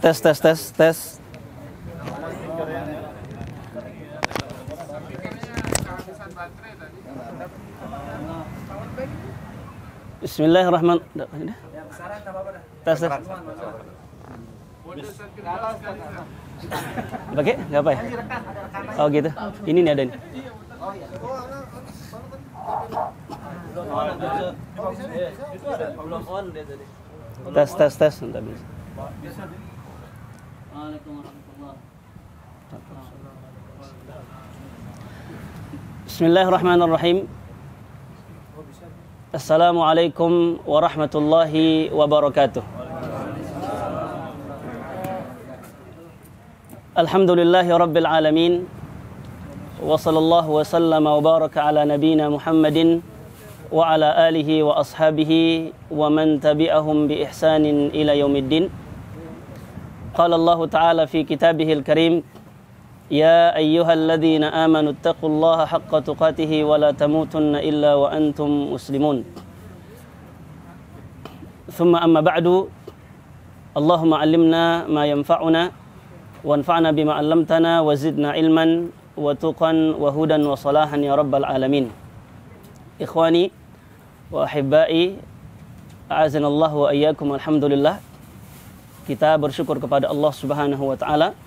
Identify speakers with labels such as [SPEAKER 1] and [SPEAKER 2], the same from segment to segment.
[SPEAKER 1] Tes. Bismillahirrahmanirrahim. Tes. Pakai? Nggak apa ya? Oh gitu. Ini nih ada nih. Tes. Entar bisa. Bismillahirrahmanirrahim. Assalamualaikum warahmatullahi wabarakatuh. Alhamdulillahi rabbil alamin. Wa sallallahu wa sallama wa baraka ala nabiyyina Muhammadin wa ala alihi wa ashabihi wa man tabi'ahum bi ihsanin ila yaumiddin. Qala Allah Ta'ala fi kitabihil karim, ya ayyuhalladzina amanu taqullaha haqqa tuqatih wa la tamutunna illa wa antum muslimun. Thumma amma ba'du. Allahumma 'allimna ma yanfa'una wanfa'na bima 'allamtana wa zidna ilman wa tuqan wa hudan wa salahan ya rabbal alamin. Ikhwani wa ahibbai, a'azanallahu wa iyyakum. Alhamdulillah, kita bersyukur kepada Allah Subhanahu wa taala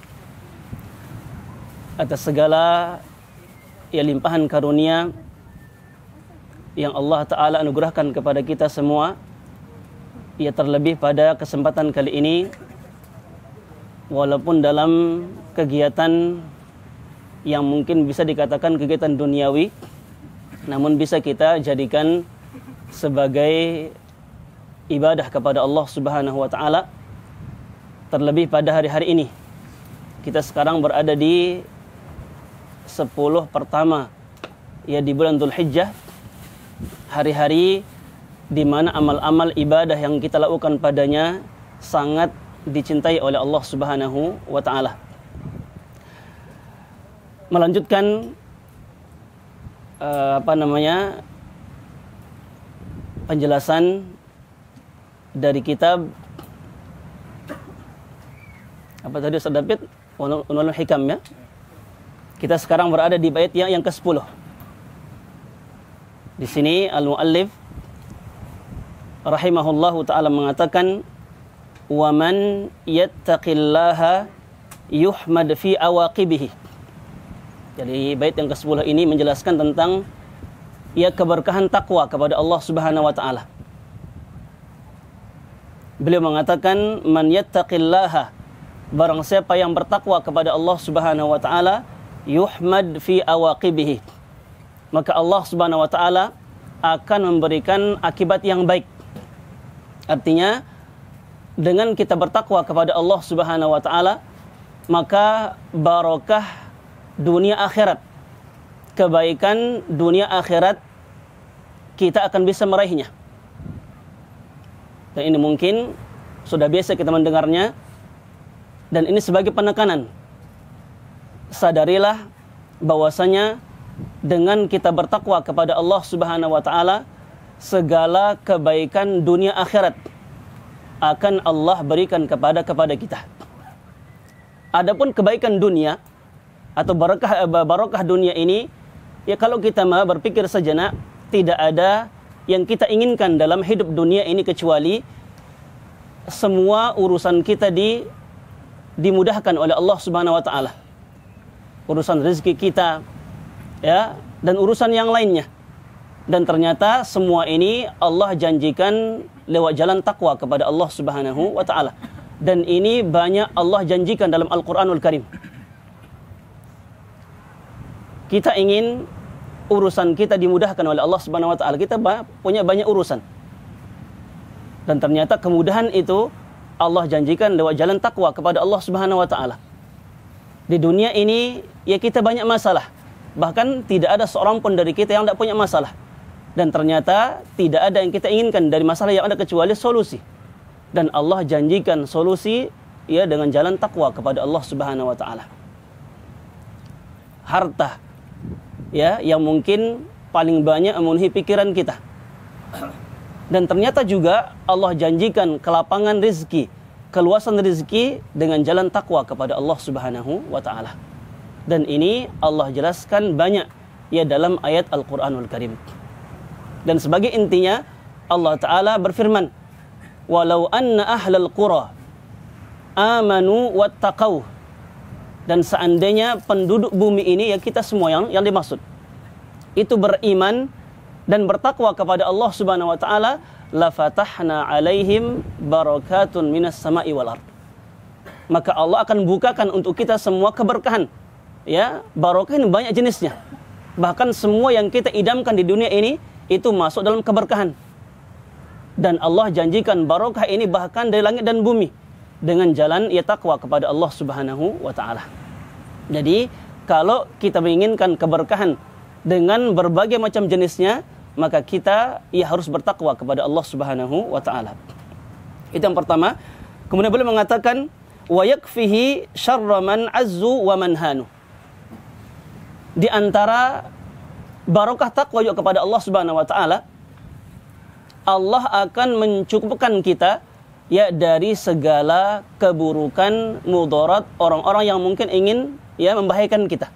[SPEAKER 1] atas segala limpahan karunia yang Allah taala anugerahkan kepada kita semua. Ya, terlebih pada kesempatan kali ini, walaupun dalam kegiatan yang mungkin bisa dikatakan kegiatan duniawi, namun bisa kita jadikan sebagai ibadah kepada Allah Subhanahu wa taala. Terlebih pada hari-hari ini, kita sekarang berada di 10 pertama ya di bulan Dzulhijjah, hari-hari di mana amal-amal ibadah yang kita lakukan padanya sangat dicintai oleh Allah Subhanahu wa taala. Melanjutkan penjelasan dari kitab apa tadi Ustaz David, Unwalul Hikam ya. Kita sekarang berada di bait yang ke-10. Di sini al-muallif rahimahullahu taala mengatakan, wa man yattaqillaha yuhmad fi awaqibihi. Jadi bait yang ke-10 ini menjelaskan tentang keberkahan takwa kepada Allah Subhanahu wa taala. Beliau mengatakan, man yattaqillaha, barang siapa yang bertakwa kepada Allah Subhanahu wa taala, yuhmad fi awaqibihi, maka Allah Subhanahu wa taala akan memberikan akibat yang baik. Artinya, dengan kita bertakwa kepada Allah Subhanahu wa taala, maka barokah dunia akhirat, kebaikan dunia akhirat kita akan bisa meraihnya. Dan ini mungkin sudah biasa kita mendengarnya, dan ini sebagai penekanan. Sadarilah bahwasanya dengan kita bertakwa kepada Allah Subhanahu wa taala, segala kebaikan dunia akhirat akan Allah berikan kepada kita. Adapun kebaikan dunia atau barokah dunia ini, ya kalau kita mau berpikir sejenak, tidak ada yang kita inginkan dalam hidup dunia ini kecuali semua urusan kita dimudahkan oleh Allah Subhanahu wa taala. Urusan rezeki kita ya, dan urusan yang lainnya. Dan ternyata semua ini Allah janjikan lewat jalan takwa kepada Allah Subhanahu wa taala. Dan ini banyak Allah janjikan dalam Al-Qur'anul Karim. Kita ingin urusan kita dimudahkan oleh Allah Subhanahu wa taala. Kita punya banyak urusan. Dan ternyata kemudahan itu Allah janjikan lewat jalan takwa kepada Allah Subhanahu wa taala. Di dunia ini ya kita banyak masalah. Bahkan tidak ada seorang pun dari kita yang tidak punya masalah. Dan ternyata tidak ada yang kita inginkan dari masalah yang ada kecuali solusi. Dan Allah janjikan solusi ya dengan jalan takwa kepada Allah Subhanahu wa taala. Harta ya yang mungkin paling banyak memenuhi pikiran kita. Dan ternyata juga Allah janjikan kelapangan rezeki, keluasan rezeki dengan jalan takwa kepada Allah Subhanahu wa taala. Dan ini Allah jelaskan banyak ya dalam ayat Al-Qur'anul Karim. Dan sebagai intinya Allah taala berfirman, "Walau anna ahlal qura amanu wattaqau." Dan seandainya penduduk bumi ini, ya kita semua yang dimaksud, itu beriman dan bertakwa kepada Allah Subhanahu wa taala, la fatahna alaihim barakatun minas sama'i wal ard. Maka Allah akan bukakan untuk kita semua keberkahan. Ya, barokah ini banyak jenisnya. Bahkan semua yang kita idamkan di dunia ini itu masuk dalam keberkahan. Dan Allah janjikan barokah ini bahkan dari langit dan bumi dengan jalan ya takwa kepada Allah Subhanahu wa taala. Jadi, kalau kita menginginkan keberkahan dengan berbagai macam jenisnya, maka kita ya harus bertakwa kepada Allah Subhanahu wa taala. Itu yang pertama. Kemudian beliau mengatakan wa yakfihi syarra man azzu wa man hanu. Di antara barokah takwa juga kepada Allah Subhanahu wa taala, Allah akan mencukupkan kita ya dari segala keburukan, mudarat orang-orang yang mungkin ingin ya membahayakan kita.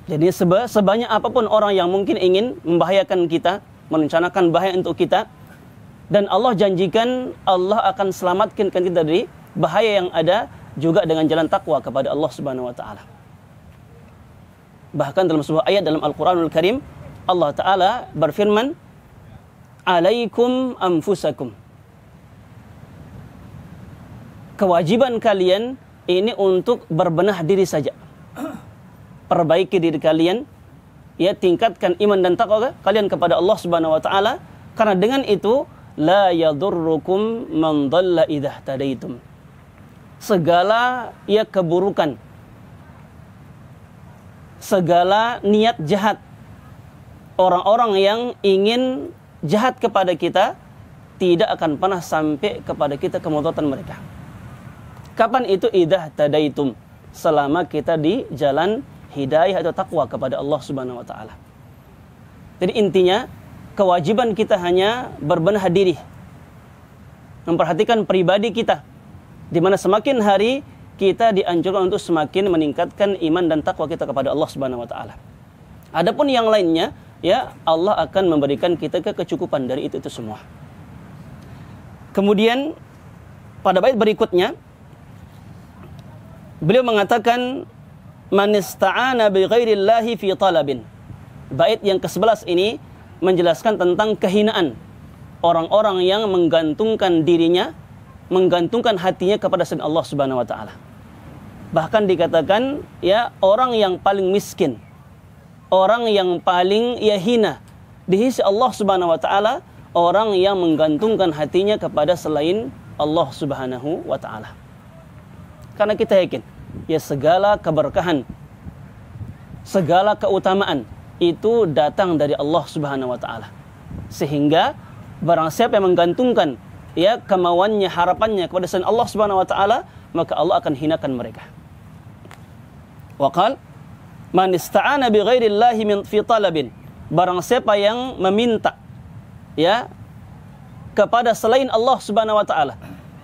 [SPEAKER 1] Jadi sebanyak apapun orang yang mungkin ingin membahayakan kita, merencanakan bahaya untuk kita, dan Allah janjikan Allah akan selamatkan kita dari bahaya yang ada juga dengan jalan takwa kepada Allah Subhanahu wa taala. Bahkan dalam sebuah ayat dalam Al-Qur'anul Karim, Allah taala berfirman, "Alaikum anfusakum." Kewajiban kalian ini untuk berbenah diri saja. Perbaiki diri kalian, ya tingkatkan iman dan takwa kalian kepada Allah Subhanahu wa taala, karena dengan itu la yadurrukum man dhalla idza tadaitum. Segala ya keburukan, segala niat jahat orang-orang yang ingin jahat kepada kita tidak akan pernah sampai kepada kita kemudaratan mereka. Kapan itu? Idza tadaitum, selama kita di jalan hidayah atau takwa kepada Allah Subhanahu wa taala. Jadi intinya kewajiban kita hanya berbenah diri, memperhatikan pribadi kita, di mana semakin hari kita dianjurkan untuk semakin meningkatkan iman dan takwa kita kepada Allah Subhanahu wa taala. Adapun yang lainnya, ya Allah akan memberikan kita kecukupan dari itu semua. Kemudian pada bait berikutnya beliau mengatakan man ista'ana bi ghairillahi fi talabin. Bait yang ke-11 ini menjelaskan tentang kehinaan orang-orang yang menggantungkan dirinya, menggantungkan hatinya kepada selain Allah Subhanahu wa taala. Bahkan dikatakan ya orang yang paling miskin, orang yang paling ya hina di sisi Allah Subhanahu wa taala, orang yang menggantungkan hatinya kepada selain Allah Subhanahu wa taala. Karena kita yakin ya segala keberkahan, segala keutamaan itu datang dari Allah Subhanahu wa taala. Sehingga barang siapa yang menggantungkan ya kemauannya, harapannya kepada selain Allah Subhanahu wa taala, maka Allah akan hinakan mereka. Wa qala man ista'ana bi ghairillahi min fi talabin. Barang siapa yang meminta ya kepada selain Allah Subhanahu wa taala,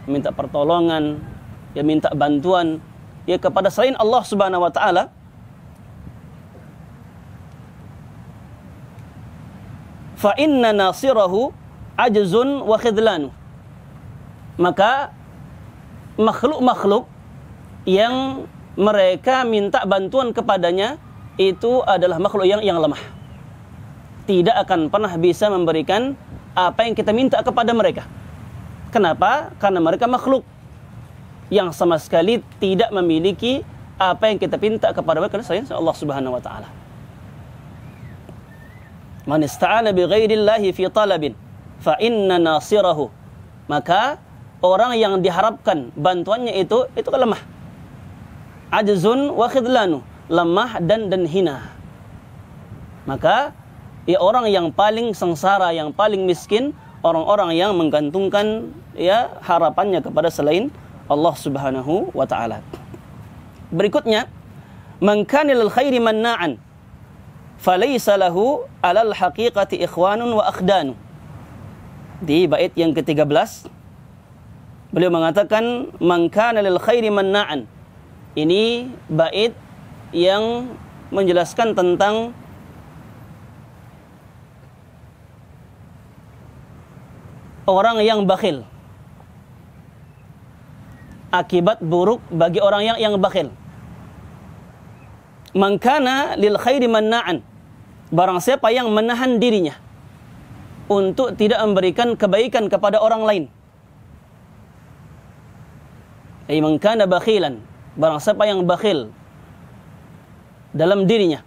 [SPEAKER 1] minta pertolongan, ya minta bantuan ya kepada selain Allah Subhanahu wa taala, fa inna nasirahu ajzun wa khidlanu. Maka makhluk-makhluk yang mereka minta bantuan kepadanya itu adalah makhluk yang lemah. Tidak akan pernah bisa memberikan apa yang kita minta kepada mereka. Kenapa? Karena mereka makhluk yang sama sekali tidak memiliki apa yang kita minta kepada mereka selain Allah Subhanahu wa taala. Man ista'ana bi ghairillahi fi talabin fa inna nasirahu. Maka orang yang diharapkan bantuannya itu lemah. Ajzun wa khidlanu, lemah dan hina. Maka ya orang yang paling sengsara, yang paling miskin, orang-orang yang menggantungkan ya harapannya kepada selain Allah Subhanahu wa taala. Berikutnya Man kana lil khairi manna'an falaysa lahu 'alal haqiqati ikhwanun wa akhdanu. Di bait yang ke-13 beliau mengatakan man kana lil khairi manna'an. Ini bait yang menjelaskan tentang orang yang bakhil. Akibat buruk bagi orang yang bakhil. Man kana lil khairi manna'an. Barang siapa yang menahan dirinya untuk tidak memberikan kebaikan kepada orang lain. Ay man kana bakhilan. Barang siapa yang bakhil dalam dirinya.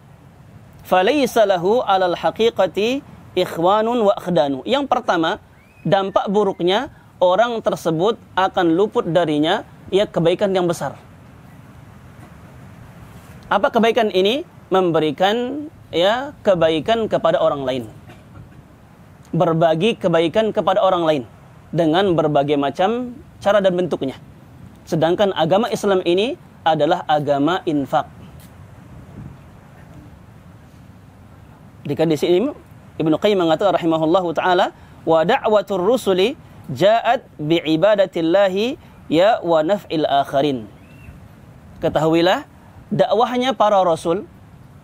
[SPEAKER 1] Falaysa lahu 'alal haqiqati ikhwanun wa akhdanu. Yang pertama, dampak buruknya orang tersebut akan luput darinya ya kebaikan yang besar. Apa kebaikan ini? Memberikan ya kebaikan kepada orang lain. Berbagi kebaikan kepada orang lain dengan berbagai macam cara dan bentuknya. Sedangkan agama Islam ini adalah agama infak. Jika di sini Ibnu Qayyim mengatakan rahimahullahu taala, wa da'watur rusuli ja'at bi'ibadatillahi ya wa naf'il akharin. Ketahuilah dakwahnya para rasul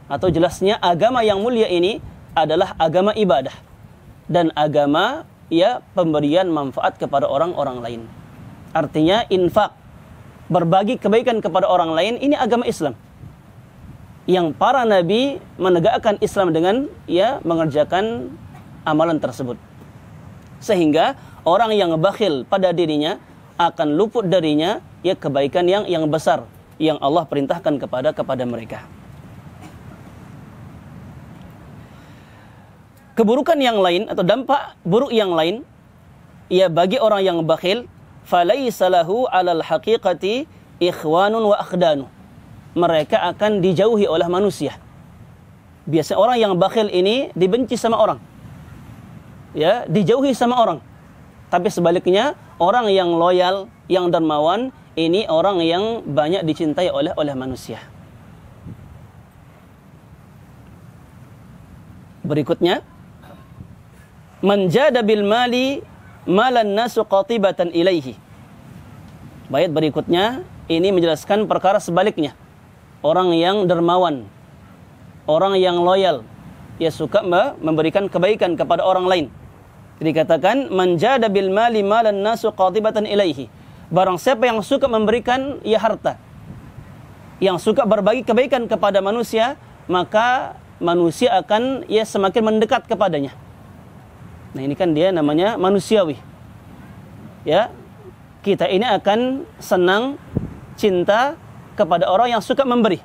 [SPEAKER 1] atau jelasnya agama yang mulia ini adalah agama ibadah dan agama ya pemberian manfaat kepada orang-orang lain. Artinya infak, berbagi kebaikan kepada orang lain, ini agama Islam. Yang para nabi menegakkan Islam dengan ya mengerjakan amalan tersebut. Sehingga orang yang bakhil pada dirinya akan luput darinya ya kebaikan yang besar yang Allah perintahkan kepada mereka. Keburukan yang lain atau dampak buruk yang lain ya bagi orang yang bakhil, falaysa lahu 'alal haqiqati ikhwanun wa akhdanu. Mereka akan dijauhi oleh manusia. Biasanya orang yang bakhil ini dibenci sama orang. Ya, dijauhi sama orang. Tapi sebaliknya, orang yang loyal, yang dermawan, ini orang yang banyak dicintai oleh manusia. Berikutnya, man jada bil mali malan nasu qatibatan ilaihi. Bait berikutnya ini menjelaskan perkara sebaliknya. Orang yang dermawan, orang yang loyal, ia suka memberikan kebaikan kepada orang lain. Dikatakan man jada bil mali malan nasu qatibatan ilaihi. Barang siapa yang suka memberikan ya harta, yang suka berbagi kebaikan kepada manusia, maka manusia akan ya semakin mendekat kepadanya. Nah, ini kan dia namanya manusiawi. Ya, kita ini akan senang, cinta kepada orang yang suka memberi,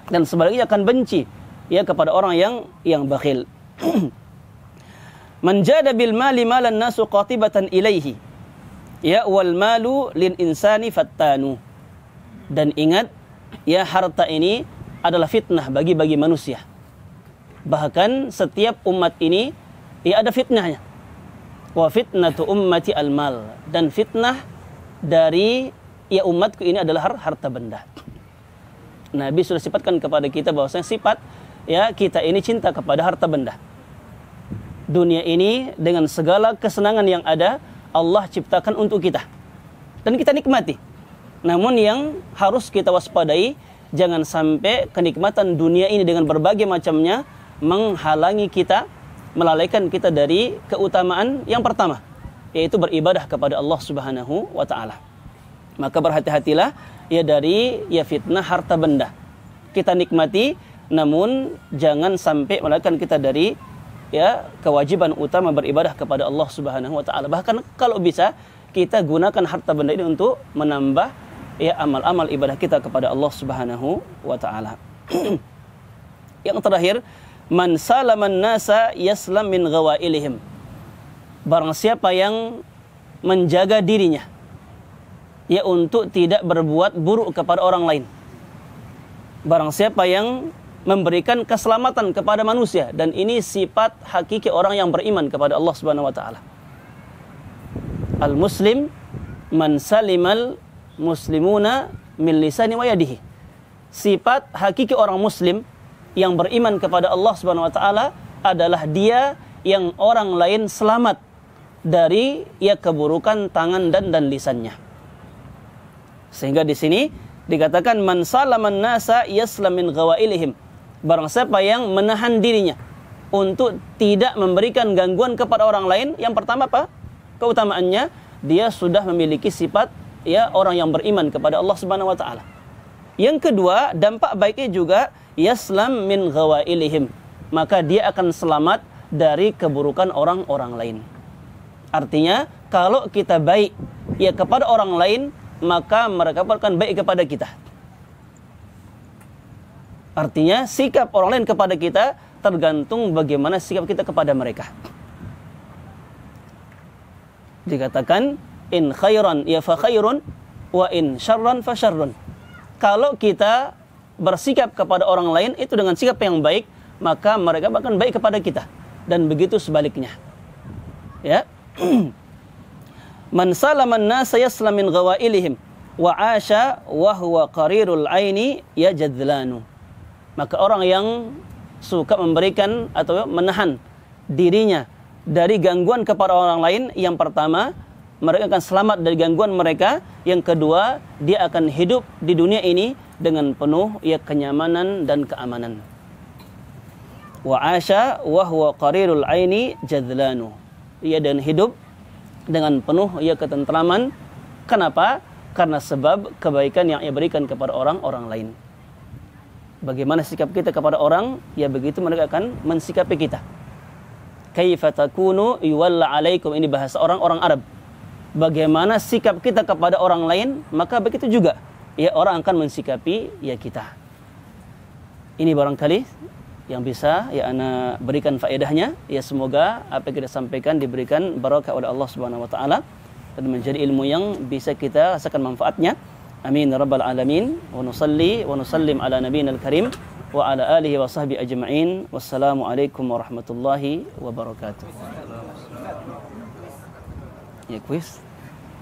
[SPEAKER 1] dan sebaliknya akan benci ya kepada orang yang bakhil. Man jada bil mali malan nasu qatibatan ilaihi ya wal malu lil insani fattanu. Dan ingat ya harta ini adalah fitnah bagi manusia. Bahkan setiap umat ini ya ada fitnahnya. Wa fitnatu ummati al mal. Dan fitnah dari ya umatku ini adalah harta benda. Nabi sudah sifatkan kepada kita bahwasanya sifat ya kita ini cinta kepada harta benda. Dunia ini dengan segala kesenangan yang ada Allah ciptakan untuk kita dan kita nikmati. Namun yang harus kita waspadai, jangan sampai kenikmatan dunia ini dengan berbagai macamnya menghalangi kita, melalaikan kita dari keutamaan yang pertama, yaitu beribadah kepada Allah Subhanahu wa taala. Maka berhati-hatilah ya dari ya fitnah harta benda. Kita nikmati, namun jangan sampai melarikan kita dari ya kewajiban utama beribadah kepada Allah Subhanahu wa taala. Bahkan kalau bisa kita gunakan harta benda ini untuk menambah ya amal-amal ibadah kita kepada Allah Subhanahu wa taala. Yang terakhir, man salaman nasa yaslam min ghawailihim. Barang siapa yang menjaga dirinya ya untuk tidak berbuat buruk kepada orang lain. Barang siapa yang memberikan keselamatan kepada manusia, dan ini sifat hakiki orang yang beriman kepada Allah Subhanahu wa taala. Al-muslim man salimal muslimuna min lisani wa yadihi. sifat hakiki orang muslim yang beriman kepada Allah Subhanahu wa taala adalah dia yang orang lain selamat dari keburukan tangan dan lisannya. Sehingga di sini dikatakan man salaman nasa yaslam min ghawailihim. Barang siapa yang menahan dirinya untuk tidak memberikan gangguan kepada orang lain, yang pertama apa? Keutamaannya dia sudah memiliki sifat orang yang beriman kepada Allah Subhanahu wa taala. Yang kedua, dampak baiknya juga yaslam min ghawailihim. Maka dia akan selamat dari keburukan orang-orang lain. Artinya, kalau kita baik kepada orang lain, maka mereka akan baik kepada kita. Artinya, sikap orang lain kepada kita tergantung bagaimana sikap kita kepada mereka. Dikatakan, in khairan fa khairun, wa in syarran fa syarrun. Kalau kita bersikap kepada orang lain itu dengan sikap yang baik, maka mereka akan baik kepada kita. Dan begitu sebaliknya. Ya. Man salaman nasa yaslam min ghawailihim wa asha wa huwa qarirul aini yajadlanu. Maka orang yang suka memberikan atau menahan dirinya dari gangguan kepada orang lain, yang pertama, mereka akan selamat dari gangguan mereka. Yang kedua, dia akan hidup di dunia ini dengan penuh kenyamanan dan keamanan. Wa asha wa huwa qarirul aini jadlanu. Ia dan hidup dengan penuh ketentraman. Kenapa? Karena sebab kebaikan yang ia berikan kepada orang-orang lain. Bagaimana sikap kita kepada orang, begitu mereka akan mensikapi kita. Kaifa takunu yuwalla alaikum, ini bahasa orang-orang Arab. Bagaimana sikap kita kepada orang lain, maka begitu juga orang akan mensikapi kita. Ini barangkali yang bisa ana berikan faedahnya. Semoga apa yang kita sampaikan diberikan barakah oleh Allah Subhanahu wa taala dan menjadi ilmu yang bisa kita rasakan manfaatnya. Amin ya rabbal alamin. Wa nusalli wa nusallim ala nabiyinal karim wa ala alihi wa sahbihi ajma'in. Wassalamualaikum warahmatullahi wabarakatuh. Quiz.